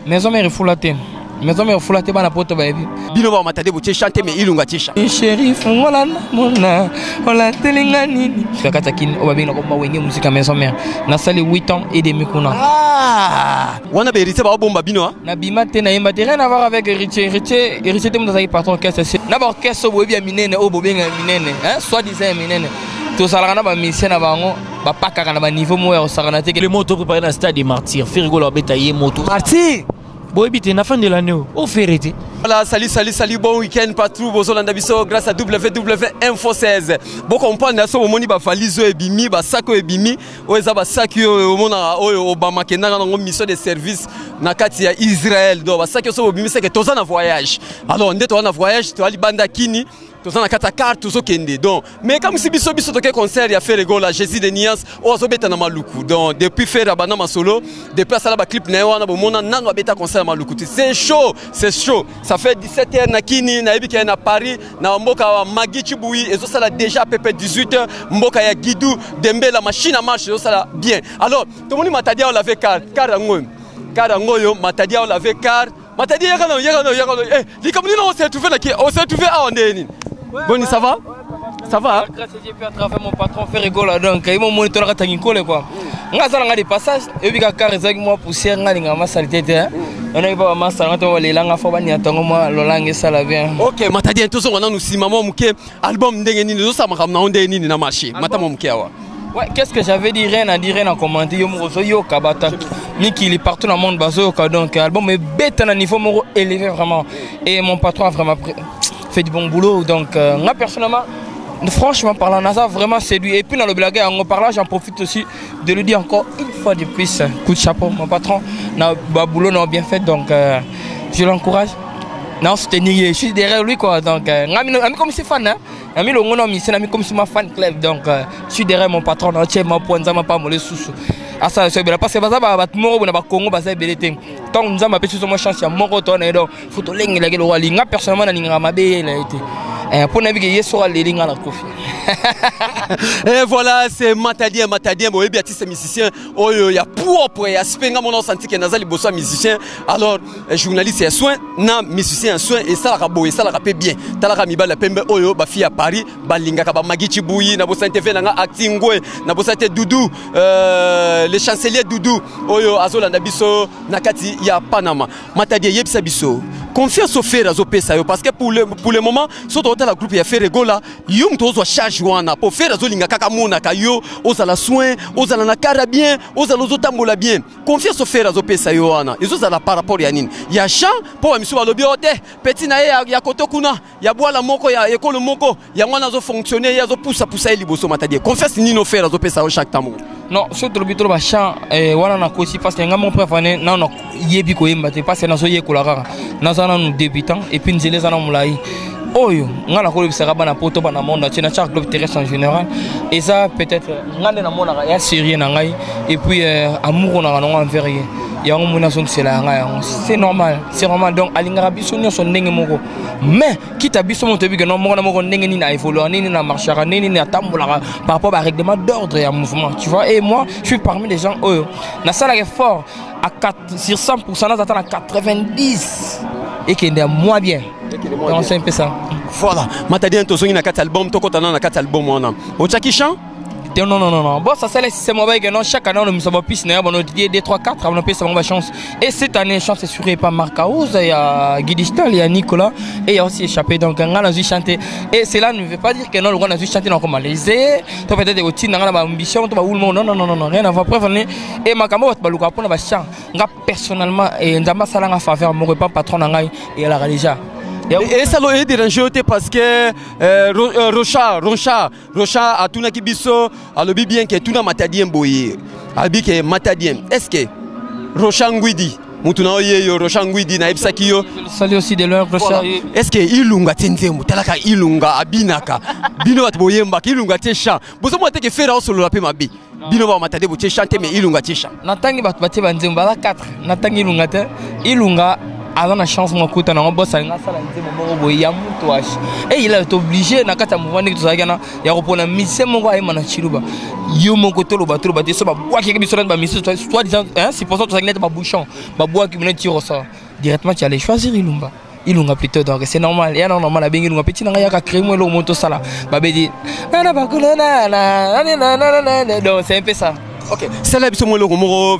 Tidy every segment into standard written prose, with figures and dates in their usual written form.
Maison mère foulaté. Maison mère foulaté bana poto baby. Bino ba Matadien bo chanter mais ilunga tisha. Chéri fongola mona. Ola telinga nini. Kakata kin obabi na komba wenge musique maison mère. Na sali 8 ans et demi kuna. Ah! Wana be hérité ba bomba bino ha? Na bima te na yemba te rien à voir avec héritier. Héritier te mutaza patron orchestre. Na ba orchestre bobi ya minene o bobenga minene, hein? Soit disant minene. Tout ça là na ba musicien na bango. Ba pakaka na ba niveau mo ya sarana te. Le moto préparé dans le stade des martyrs. Ferre Gola betaillé moto. Martyr! Bon, habité, na fin de l'année, au Ferre. Voilà, salut, bon week-end, patrouille, Bozolanda Bisso, grâce à WWInfo 16. Bon, comprendre, na so moni ba falizo ebimi, ba sako ebimi, oeza ba sakio mona Obama kenanga na mission de service na kati ya Israël. Donc ba sakio so ebimi c'est que toza na voyage. Alors, ndé to na voyage, to ali banda kini. Tous en kata carte tous au kende donc mais comme si biso toke concert ya Ferre Gola Jésus de Nias ozo beta na maluku donc depuis faire abana ma solo depuis ça ba clip na wana bo mona nano beta concert maluku c'est chaud ça fait 17h na kini na ebika na Paris na mboka wa Magichi Bui ezo sala déjà pp 18h mboka ya Guidou Dembe la machine à marche ezo sala bien alors tout le monde Matadien on l'avait carte ngoyo Matadien on l'avait carte Matadien yakano eh li comme ni on s'est trouvé là on s'est trouvé à Ondeni. Boni, ça va? Ça va? Grâce à Dieu, à travers mon patron Ferre Gola, donc ils m'ont monitoré à Tangikole quoi. On a des passages, et puis quand ils ont poussière, on a des saletés. On a pas masse, on a les langues à faire, on a moi la langue ça la bien. Ok, Matadien, tout ça on a nous si maman mouké album ndengeni nous ça m'a ramené na marché. Matama mouké wa. Ouais, qu'est-ce que j'avais dit rien à commenter yo kabata. Miki il est partout dans le monde bazo donc album est bête à un niveau élevé vraiment et mon patron a vraiment fait du bon boulot donc moi personnellement franchement parlant on a vraiment séduit et puis dans le blague en parlant j'en profite aussi de lui dire encore une fois de plus coup de chapeau mon patron n'a boulot n'a bien fait donc je l'encourage non je suis derrière lui quoi donc ami comme si fan hein ami le mon ami c'est ami comme si ma fan club donc je suis derrière mon patron entièrement pour ne pas me sous ah ça c'est bien parce que baza ba moro na ba Congo baza belete tant nous avons appelé sur moi chance ya moro to na donc photo lengi la gelo wali nga personnellement na ninga mabe la été pour naviguer yeso les linga la kofi. Et voilà, c'est Matadien, bon, et bien, c'est musicien. Oh, il y a propre, il y a spenga mon senti que nazali bosso musicien. Alors, journaliste et soin, na musicien soin et ça la rabo et ça la rapé bien. Tala ramiba la pembe oyo ba fi à Paris, ba linga ka ba Magichi Bui, na bossa TV na acting ngwe, na bossa te Doudou, le chancelier Doudou, oyo azola na biso na kati ya Panama. Matadien yebisa biso. Confiance au Ferre à Apesa parce que pour le moment, surtout dans la groupe il y a Ferre Gola, yum tozo charge-muana pour faire azolinga kaka mona kayo, ozala soin, ozala na carabien, ozala ozotambola bien. Confiance au Ferre à Apesa yoana. Ils ozala par rapport ya nini. Il y a champ pour monsieur Alobi ote, petit na ya koto kuna, ya boala moko ya école moko, ya mwana zo fonctionner, ya zo poussa liboso Matadien. Confiance ni no Ferre à Apesa chaque temps. Non, surtout le bitro ba champ wana na kosi parce que ngam préféré non non yebi ko yemba parce que na so yekola rara. Na zana nous débutants et puis nous les allons mulai. Oyo, ngana ko bisaka bana poto bana monde na chaque club terrestre en général et ça peut-être ngane na mona ya sérieux na ngai et puis amour na nga envers ye. Ya ngomuna son c'est la ngai. C'est normal donc alinga biso nyonso ndenge moko. Mais quitte à biso mon tebi que non moko na moko ndenge ni na évoluer ni na marcher ni na tambola par rapport à règlement d'ordre et à mouvement, tu vois et moi je suis parmi les gens oyo. Na sala effort à 4 sur 100% na attend à 90 et qui est moins bien. Donc c'est un peu ça. Voilà, Matadien to songi na 4 albums, to kotana na 4 albums wana. Ochaki chant? Non. Bon, ça c'est mauvais que non. Chaque année, on nous avons piste, on nous dit 2, 3, 4, on a payé sa chance. Et cette année, chance est sur pas Marcaouz, il y a Guidistal, il y a Nicolas, et il y a aussi échappé. Donc, on a dû chanter. Et cela ne veut pas dire que non, on a dû chanter dans comme les tu peut-être des routines, on a ambition, tu vas où le monde. Non, rien à voir. Bref, et Makambo, tu vas le pour le chant. Personnellement, et Ndamba Salang a faveur, mon repas patron, et la déjà. Et ça l'a dérangé parce que Rocha a tout na kibiso Alobi bien que tout na Matadien boye Abi que Matadien est-ce que Rocha ngwidi mutuna oyeyo Rocha ngwidi na ebsaki yo salut aussi de leur Rocha est-ce que ilunga tenzemu talaka ilunga abinaka bino bat boyemba ilunga tesha bozo mo teke Ferre solo la pe mabi bino ba Matadien bo chanter mais ilunga tesha natangi bat batie banzemba la 4 natangi ilunga te ilunga avant la chance mon côté on bosse à la et il est obligé na kata mouvement que tout ça gana ya repona mission mon gars mana chiluba yo mon côté lo bateau so ba bois qui biso ba mission toi disant hein c'est pour ça que ça net ba bouchon ba bois qui venait tirer ça directement tu allais choisir Ilunga plutôt donc c'est normal ya normal la bengi lunga petit nanga ya ka créer moi le moto sala ba bedi na ba kolona na donc c'est un peu ça. Ok, c'est là que je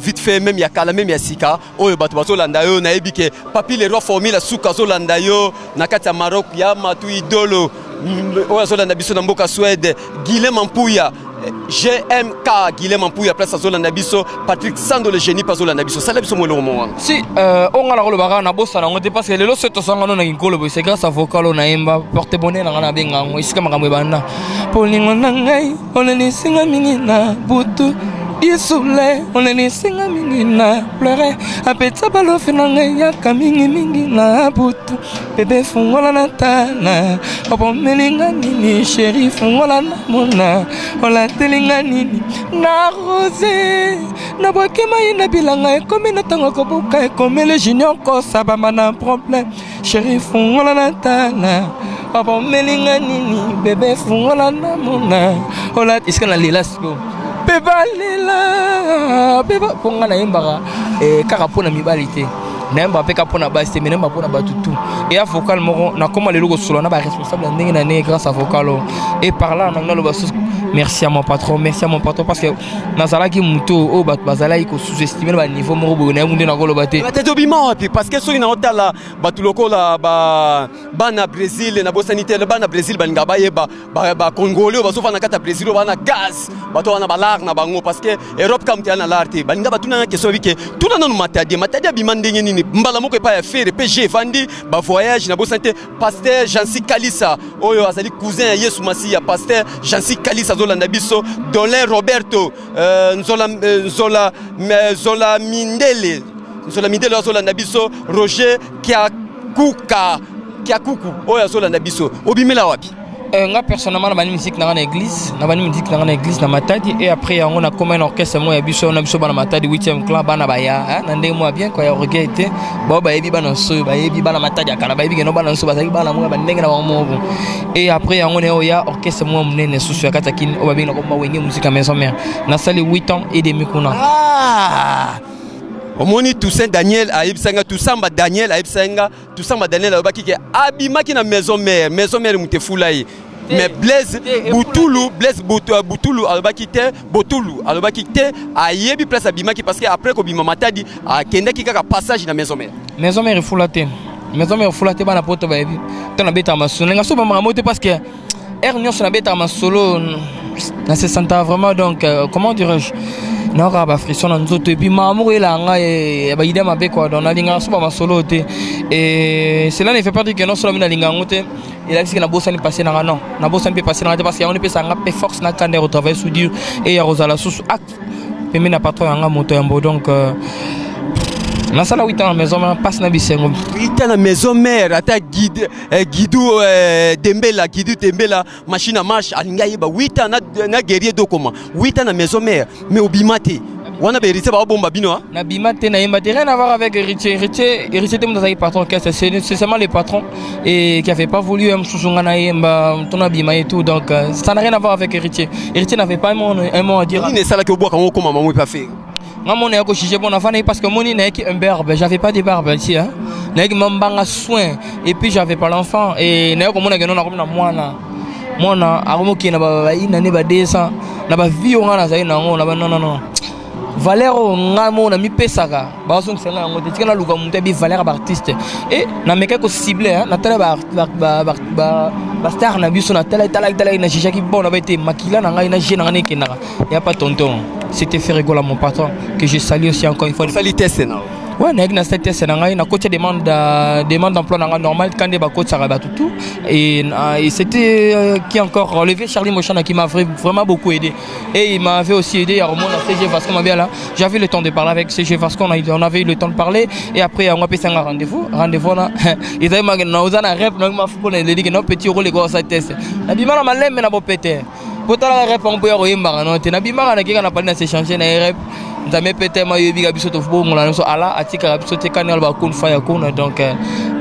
vite fait, même Yakala, même Yassika, oh, Batuazo Landayo, Naibike, Papi, les rois formés, la Soukazo Landayo, Nakata Maroc, Yamatu Idolo, Oazo Landabiso Namboka Suède, Guilhem Ampouya, GMK, Guilhem Ampouya, place Azo Landabiso, Patrick Sando le génie, Pazo Landabiso. C'est là que je si, on a le baran, on a bossé, on a parce que les lots sont en train c'est grâce à Vocal, on a un porte-bonnet, on a bien, on est comme un bana. Pauline, on est singa minina, Boutou. Isule, on est singa mingina, pleurer, Apesa balo finanga ya kamingi mingi na butu, bébé fungola natana, obo melinga nini, chéri fungola na mona, ola telinga nini, na rosé, na boakema ina bilanga, comme na tango kobuka, comme le junior kosa ba mana problème, chéri fungola natana, obo melinga nini, bébé fungola na mona, ola iskana lilasko. Beba lela beba ponga na yembaka kaka pona mibalite na mba pe ka pona basi mais mba pona batutu et à Vocal moko na koma lelo ko solo na ba responsable ndenge na ne grâce à Vocal et par là na lo basus merci à mon patron parce que na sala ki muto o bat bazala iko sous-estimer ba niveau moko bo na munde na ko lo baté parce que soki na otala batuloko la ba na Brésil na bo sanitaire ba na Brésil ba ngaba yeba ba congolais ba sofa na kata Brésil ba na gaz ba to na balar na bango parce que Europe kam tiana l'arte ba ngaba tuna question wike tuna no matadien bimandenge nini mbala moko pa ya Ferre PG Fandi ba voyage na bo santé pasteur Jansi Kalisa oyo azali cousin ya Yesu Masiya pasteur Jansi Kalisa Zolanda biso Dolin Roberto Zola Mindele Zolanda biso Roger Kiakuku oyo Zolanda biso obimela wapi nga personnellement na bani musique na église na Matadi et après on a comme un orchestre moi biso na biso bana Matadi 8e clan bana baya na ndenge moi bien quoi regretté ba yebi bana so ba yebi bana Matadi akala ba yebi no bana so ba zaki bana moi ba ndenge na bango et après on est oya orchestre moi munene susu akata kin o ba binga ko ba wenge musique à maison mère na sali 8 ans et demi kuna Omoni Toussaint Daniel Aïbsanga Toussamba Daniel Aïbsanga Toussamba Daniel Abaki ke abimaki na maison mère mutefulaï mais Blaise Boutulu Alobaki te Botulu Alobaki te ayebi place abimaki parce que après ko bima Matadi akendaki kaka passage na maison mère foulaté bana poto ba yebi tona beta masolo nga so ba mamote parce que Ernion na beta masolo na se senta vraiment donc comment dirais-je non ba frisson na nzoto et puis mamour elanga e ba idema be quoi donc alinga so ba masolo te et cela ne fait pas dire que non seulement na linga ngote il a dit que na bossa ni passer na non na bossa ni passer na parce que on peut sanga pe force na kande retravailler sous dur et ya rozala sous acte pemi na patron nga moto yambo donc na sala 8 ans à maison mère passe na bisengo 8 ans à maison mère ata Guidou Dembela machine à marche alinga yeba 8 ans na guerrier do comment 8 ans à maison mère mais obimate wana be héritier ba bomba bino na bimate na yemba rien à voir avec héritier te mon dans patron c'est seulement les patrons et qui avait pas voulu msusunga na yemba tona bima et tout donc ça n'a rien à voir avec héritier n'avait pas un mot à dire ni ça là que bois quand comment maman pas fait moi mon chiché bon enfant parce que mon n'est qu'un barbe j'avais pas de barbe ici hein n'est que m'embanga soin et puis j'avais pas l'enfant et n'est comme on a gagné comme na moi aromo qui na ba ina ne ba 200 na ba vie on na za na na ba non Valero ngamo na mi pesaka ba so nsenga ngo te tika luka mutebi Valero ba artiste et na meka ko ciblé hein na tele ba star na biso na tele na chicha ki bon na ba été makila na ngai na jeune na ngai kenaka y a pas tonton c'était Ferre Gola mon patron que je salue aussi encore une fois qualité c'est non ouais na cette c'est na ngai na coach demande d'emploi na normal quand des ba coach ça ba tout et c'était qui encore relevé Charlie Mochana qui m'a vraiment beaucoup aidé et il m'avait aussi aidé à remonter à CG parce qu'on m'avait là j'avais le temps de parler avec CG parce qu'on avait eu le temps de parler et après on a passé un rendez-vous là ils avaient ma na ozana rep na ma foko na le dit que non petit rôle go ça test na bima na malem na bo péter potala rep on peut yemba non te na bima na kika na parler na s'échanger na rep nzambe pete ma yebi gabiso to fbo ngula so ala atika gabiso te kanel ba kun fa ya kun donc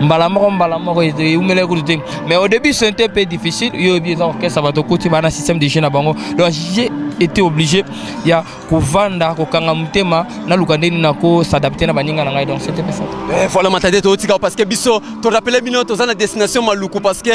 mbala moko umele ko te mais au début c'était un peu difficile yebi donc ça va to côté bana système de jeune bango donc j'ai été obligé ya ko vanda ko kanga mutema na lukandeni na ko s'adapter na baninga na ngai donc c'était pas ça. Voilà Matadien to tika parce que biso to rappeler bino to zana destination Maluku parce que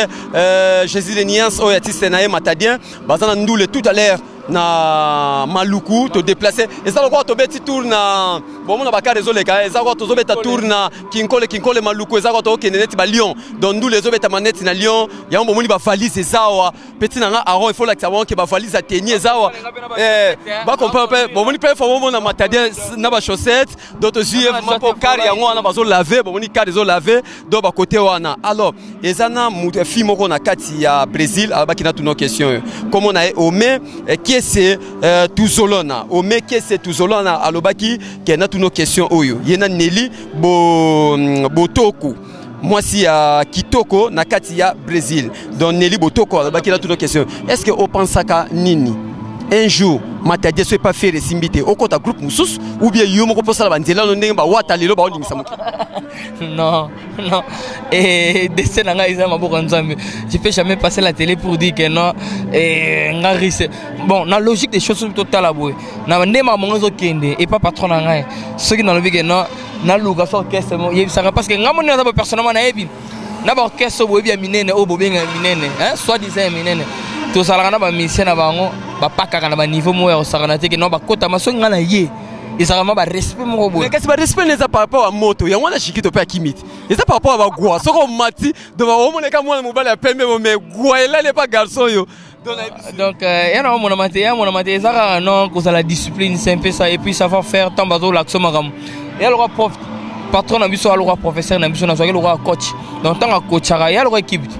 Jésus les Nians o yati senaye Matadien bazana ndule tout à l'heure na Maluku to déplacer et ça quoi to beti tour na bon na baka réseau les gars et ça quoi to zo beta tour na kinkole Maluku et ça quoi to keneti ba Lyon donc nous les zo beta manette na Lyon ya bon moni ba valise ça wa petit na aron il faut la que ça va que ba valise a tenir ça wa ba comprendre bon moni pe faut na Matadien na ba chaussettes d'autres yeux pour car ya ngona ba zo laver bon moni car zo laver do ba côté wana alors ezana mutu fi moko na kati ya Brésil ba kina tout nos questions comme on a au mais qui c'est Tuzolona au mais qui c'est Tuzolona alobaki qui na toutes nos questions oyo yena Nelly Botoko moi si à Kitoko na kati ya Brésil donc Nelly Botoko alobaki na toutes nos questions est-ce que au pensaka nini un jour Matadien soit pas faire simbité au compte groupe musus ou bien yo moko posa la bandela no ndenge ba watalelo ba olingisa moto non et dessin nanga isa maboko nzambe je fais jamais passer la télé pour dire que non ngarise bon na logique des choses total la boy na ndema mongo kende et pas patron nanga ceux qui dans le que non na luka so orchestre ça parce que ngamo na ba personnellement na ebi na ba orchestre bo bien minene o bo bien minene hein soit disant minene to sala na ba musicien na bango ba pakaka na ba niveau mo ya osakana te que non ba kota maso ngana ye et ça vraiment ba respect mo bo mais qu'est-ce que respect les par rapport à moto ya ngwana shikito pe akimiti et ça par rapport à ba gwa soko mati de ba o moneka mwana mobala pembe mais gwa ela n'est pas garçon yo donc ya na mon amate ça non que ça la discipline c'est un peu ça et puis savoir faire tant bazo l'action magam et alors prof patron na biso alors professeur na biso na soki le coach donc tant coach ya le équipe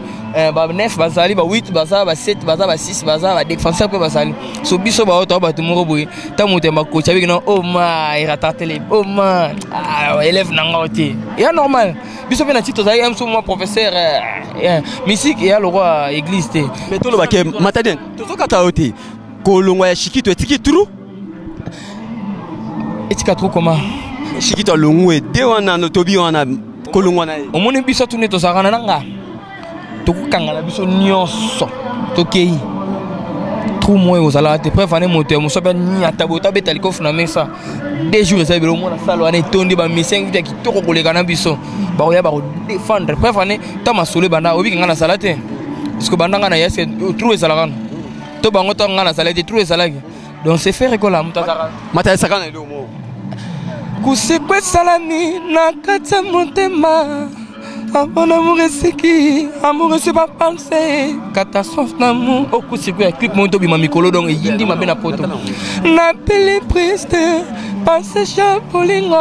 ba 9 bazali ba 8 baza ba 7 baza ba 6 baza ba défenseur pe bazali so biso ba auto ba tumuro boy ta muté ma coach avec non oh ma iratatele oh ma élève nanga oti ya normal biso pe na tito za yam so moi professeur musique ya le roi église té mais to le baké Matadien to so kata oti kolongo ya shikito etiki trou etika trou comment shikito longwe de wana no tobi wana kolongo na o moni biso to ne to sakana nanga tokukangala biso nyonso tokei trou moi ozala te préfane moteur mosobe ni atabota betali ko funa mesa 2 jours ça belo mona salo ane tondi ba miseng vita kitoko koleka na biso ba ko ya ba ko défendre préfane ta masole banda obi ngana salate parce que banda ngana yeske trou ezala kana to bango to ngana salate trou ezala donc c'est Ferre Gola mutazara mata sakana ndo mo kusikwe salami na kata motema. Mon amour est seki, amour c'est pas pensé, catastrophe d'amour. Au coup c'est quoi? Clip mon tobi ma mikolo donc yindi ma bena poto. N'appelle priste, pensez chapolingo.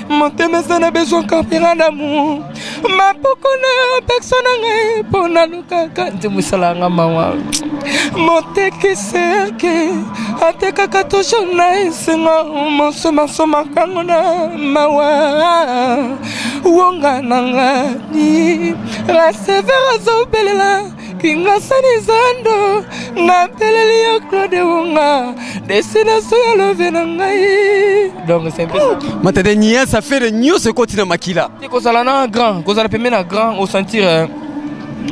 Mon thème ça n'a besoin qu'un d'amour. Ma pokona personne n'a pour naluka quand tu salanga mawa. Mon teki c'est que ateka katosho na senga mon soma kangona mawa. Wonga nanga ni rasevera zobelela kinga sanizando na peleli yo Claude Wonga destination ya lovenangai donc c'est un peu ça Matadien ça fait le news ce continent makila ko sala na grand ko sala pemena grand au sentir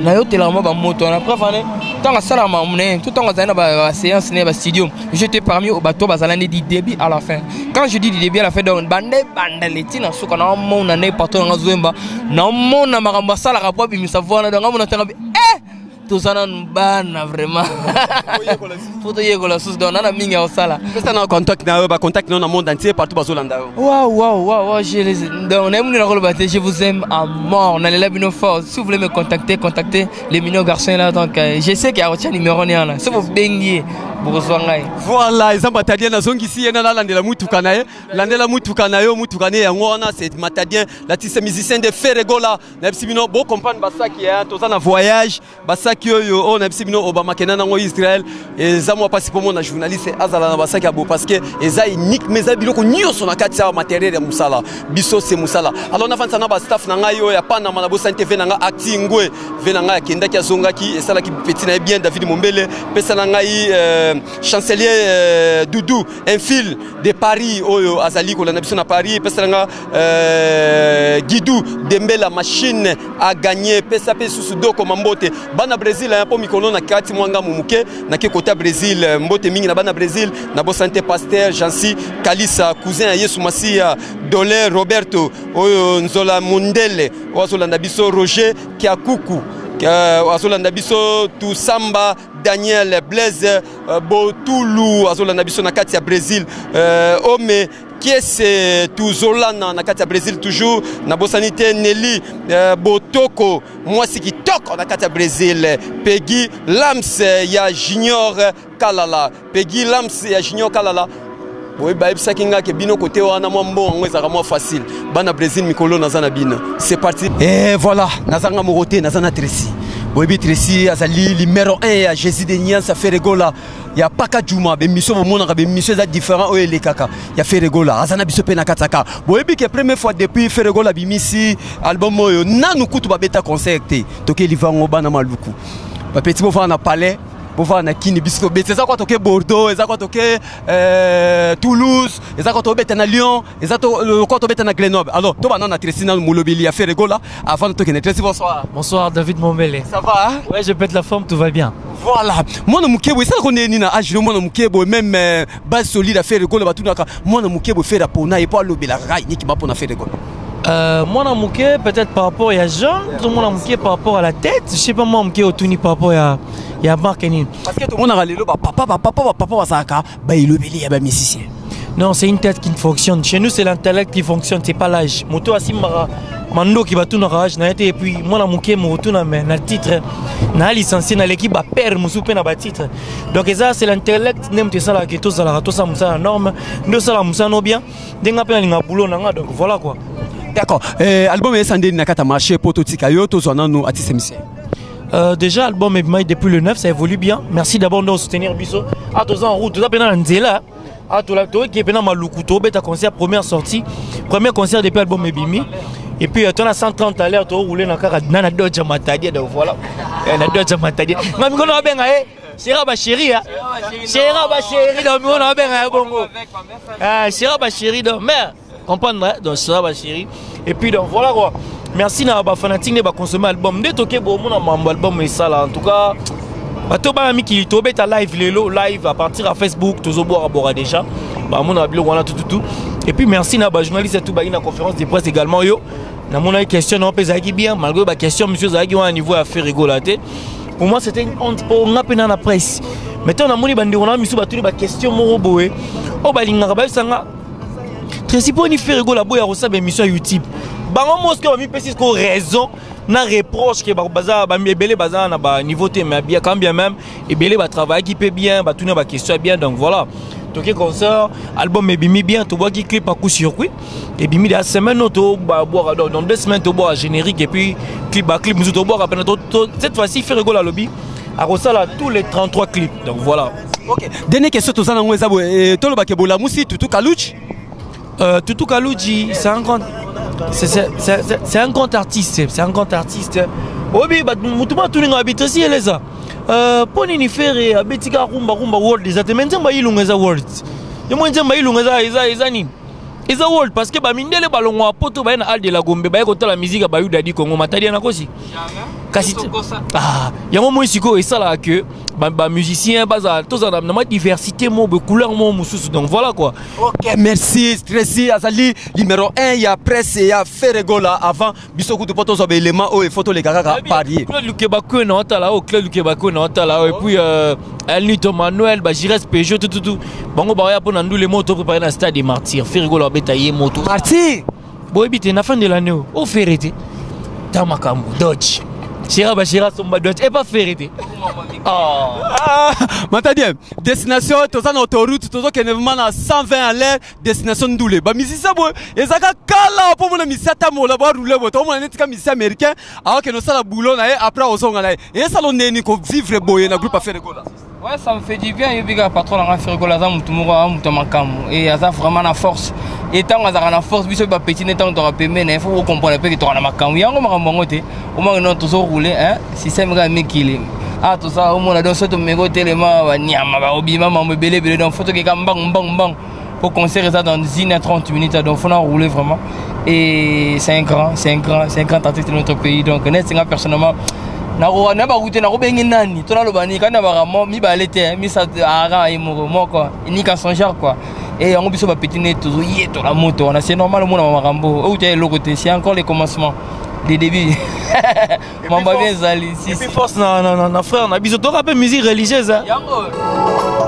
na yo telamo ba moto na préfane tant sala ma mne tout temps za na ba séance ne ba studio j'étais parmi au bateau bazalane du début à la fin quand je dis du début à la fin donc bande letina suka na mo na ne partout na zwemba na mo na makamba sala ka po bi misavo na donc mo tanga tout ça non bana vraiment photo yego la sous dona na minga au sala ça na contact na ba contact na monde entier partout bazolanda waouh je les donc on aime nous le battre je vous aime à mort on a les bino fort si vous voulez me contacter les mignons garçons là donc je sais qu'il y a un numéro là c'est vous bengier voilà ils ont Matadien na zongi si na landela mutuka na yo mutukane ya ngona c'est Matadien la tisse musicien de Ferre Gola na bino bo comprendre basaki ya to na voyage basaki yo on a bino Obama kenana ngo Israël et za moi passer pour mon journaliste azala na basaki abo parce que eza unique mais za biloko nyonso na kati ya matériel ya musala biso c'est musala alors na fansa na ba staff na ngai yo ya pana mana bo santé ve na nga actingwe ve na nga kenda ki azongaki et sala ki petit na bien David Mombele pesa na ngai chancelier Doudou un fil de Paris oyo azali kolanda biso na Paris pesanga Guidou Dembe la machine a gagné pesa pe susudo comme mbote bana Brésil ya po mikolo na kati mwanga mumuke na ke kota Brésil mbote mingi na bana Brésil na bo santé pasteur Jansi Kalisa cousin ya Yesu Masia Dolé Roberto oyo nzola Mundele ozolanda biso Roger Kiakuku azolanda biso Tusamba Daniel Blaise Botulu azolanda biso na kati ya Brésil ome Kiese Tuzolana na kati ya Brésil toujours na bosanité Nelly Botoko mwasi kitoko na kati ya Brésil Peggy Lams ya Junior Kalala Peggy Lams ya Junior Kalala boy baib sakinga ke bino côté wana mwa mbongo ezaka mwa facile bana Brésil mikolo nazana bina c'est parti et voilà nazanga moroté nazana Tracy boy Tracy azali numéro 1 ya Jésus de Niance Ferre Gola ya paka juma be mission mona be mission za différent o ele kaka ya Ferre Gola azana biso pe na kataka boy ke première fois depuis Ferre Gola bimisi album oyo nanu kutu ba beta concert toke livango bana maluku ba petit bo fa na palais Bova na kini biso bete za kwa toke Bordeaux eza kwa toke Toulouse eza kwa toke bete na Lyon eza to kwa toke bete na Grenoble alors to bana na Tracy na Molobeli ya Ferre Gola avant de toke na Tracy bonsoir David Mombele. Ça va hein? Ouais, je pète la forme, tout va bien. Voilà moi na mukebo ça connaît ni na age moi na mukebo même base solide à Ferre Gola batunaka moi na mukebo faire pona et pas Alobi la rai ni ki ba pona Ferre Gola. Moi, je peut-être par rapport à Jean, tout le monde par rapport à la tête. Je sais pas moi, je suis par rapport à Marketing. Parce que tout le monde a dit papa, ça a musicien. Non, c'est une tête qui fonctionne. Chez nous, c'est l'intellect qui fonctionne, c'est pas l'âge. Moto Asimara, Mando qui va tout dans l'âge, et puis moi, je retourne dans le titre. Na licencié dans l'équipe, père, je suis dans le titre. Donc, ça, c'est l'intellect, n'aime ça, la keto, ça, la norme, nous, ça, la bien. Donc, voilà quoi. D'accord. Album est sandé nakata marché prototype yo to zona no artiste musicien. Déjà album est depuis le 9, ça évolue bien. Merci d'abord de soutenir Biso. À tous en route, tout ça pendant nzela. À tout la qui est pendant malukuto beta concert première sortie, premier concert depuis album Ebimi. Et puis tu as 130 à l'heure tu rouler dans kaka na doja Matadien donc voilà. Na doja Matadien. Ngami kono benga Chéra ba chéri hein. Chéra ba chéri donc on a benga bongo. Chéra ba chéri donc mais comprendre donc ça va chérie et puis donc voilà quoi merci na ba fanatique ne ba consommer album de toke bo mon album et ça là en tout cas ba to ba ami qui to beta live lelo live à partir à Facebook to zo boire bora déjà ba mon ablo wana tout et puis merci na ba journaliste tout ba ina conférence de presse également yo na mon question on peut zaki bien malgré ba question monsieur zaki au niveau à Ferre Gola pour moi c'était une honte pour on appena na presse maintenant na moni bandi on a mis sous ba tout ba question mo boé o ba linga ba sanga Tracy pour ni Ferre Gola boya reçoit émission YouTube. Bango mosque ba mi précise ko raison na reproche que baza ba ebele baza na ba niveau te mais bien quand bien même ebele ba travail qui peut bien ba tourner ba question bien donc voilà. Donc concert album ebimi bien to bois qui clip à coup circuit et bimi la semaine to ba boire dans 2 semaines to boire générique et puis clip à clip nous to boire après cette fois-ci Ferre Gola Alobi a reçu tous les 33 clips donc voilà. OK. Dernière question to ça na ngweza bo to lo ba ke bola musi tutu kaluchi Toutou Kalouji, c'est un grand artiste. C'est un grand artiste. Oui, bah, tout le monde habite ici, elle est ça. Pour ni faire, abetika rumba world, les autres, mais n'importe quel world. Et moi, j'aime Eza world parce que ba mindele balongo poto ba na alde la gombe ba ko la musique ba yudadi Congo Matadien na kosi. Kasi yango mo siko esala que ba musicien baza tous na ma diversité mo be couleur mo mususu donc voilà quoi. OK, merci Tracy azali numéro 1 ya presse ya Ferre Gola avant bisoku to poto zo be élément o e photo les kaka parier. Claude Lukebako na otala o Claude Lukebako na otala et puis Elnito Manuel ba Jires Peugeot tout bango ba ya pona ndule moto préparer na stade des martyrs Ferre Gola betailler moto martyr boy bité na fin de l'année au Ferre kin-makambo Dodge Chira Bachira Somba Dodge et pas Ferre Matadien destination toza na autoroute tozo kenevement na 120 à l'heure destination ndule ba musicien boy ezaka kala po mona musicien tamola ba rouler boto mona netika musicien américain alors que no sala boulot na après osonga na et salon neni ko vivre boy na groupe Ferre Gola. Ouais, ça me fait du bien. Il y a un patron dans Ferre Gola, et ça vraiment la force. Et tant que la force, il faut petit temps de rappeler, il faut comprendre que tu as la macam. Il y a un moment où on a toujours roulé, hein, si c'est vrai, mais qu'il est. Ah, tout ça, au moins, dans ce mégo tellement, obima, belé, donc, photo qui est bang. Pour concert ça dans 1 à 30 minutes, donc, il faut en rouler vraiment. Et c'est un grand artiste de notre pays. Donc, net, c'est personnellement. Na ba route na robengi nani to na lobani kana ba mo mi ba lete mi sa ara et mo quoi ni ka son genre quoi et on biso ba petine toujours yeto la moto on a c'est normal mon makambo ou tu es le côté c'est encore les commencements des débuts mon ba bien zali si et puis force na frère na biso to rappel musique religieuse yango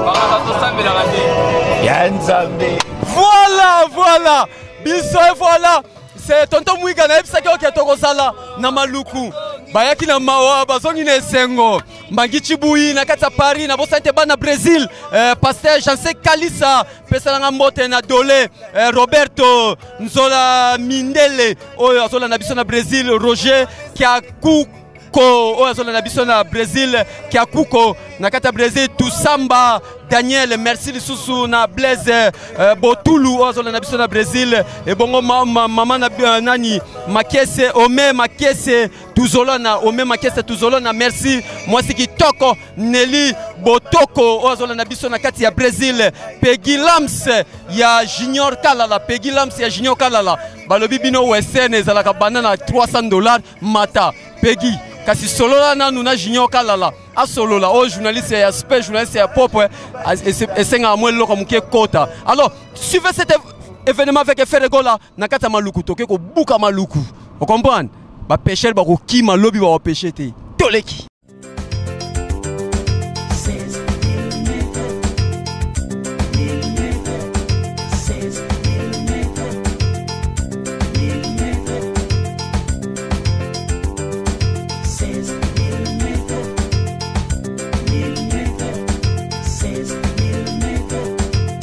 ba to sambela raté ya nzambe voilà biso voilà c'est tonton Mouiga na ebisa ke to kozala na maluku bayaki na mawa bazongi na esengo mbangi chibuyi na kati ya Paris na bosante bana Brésil pasteur Janse Kalisa pesalanga mbote na dole Roberto Nzola Mindele oyo azola na biso na Brésil Roger Kiakuko oyo azola na biso na Brésil Kiakuko na kati ya Brésil Tusamba Daniel merci lisusu na Blaise Botulu oyo azola na biso na Brésil ebongo mama na nani Makese Ome Makese Tuzolona merci mwasi kitoko Nelly Botoko oyo azola na biso na kati ya Brésil Peggy Lams ya Junior Kalala balobi bino wesen ezalaka banda na $300 mata Peggy kasi solola nanu na Junior Kalala asolola o journaliste ya spé journaliste ya pop esenga amwe loko muke kota. Alors suivez cet événement avec Ferre Gola na kata maluku toke ko buka maluku. Vous comprenez? Ba pêcher ba ko kima lobi ba pêcher te toleki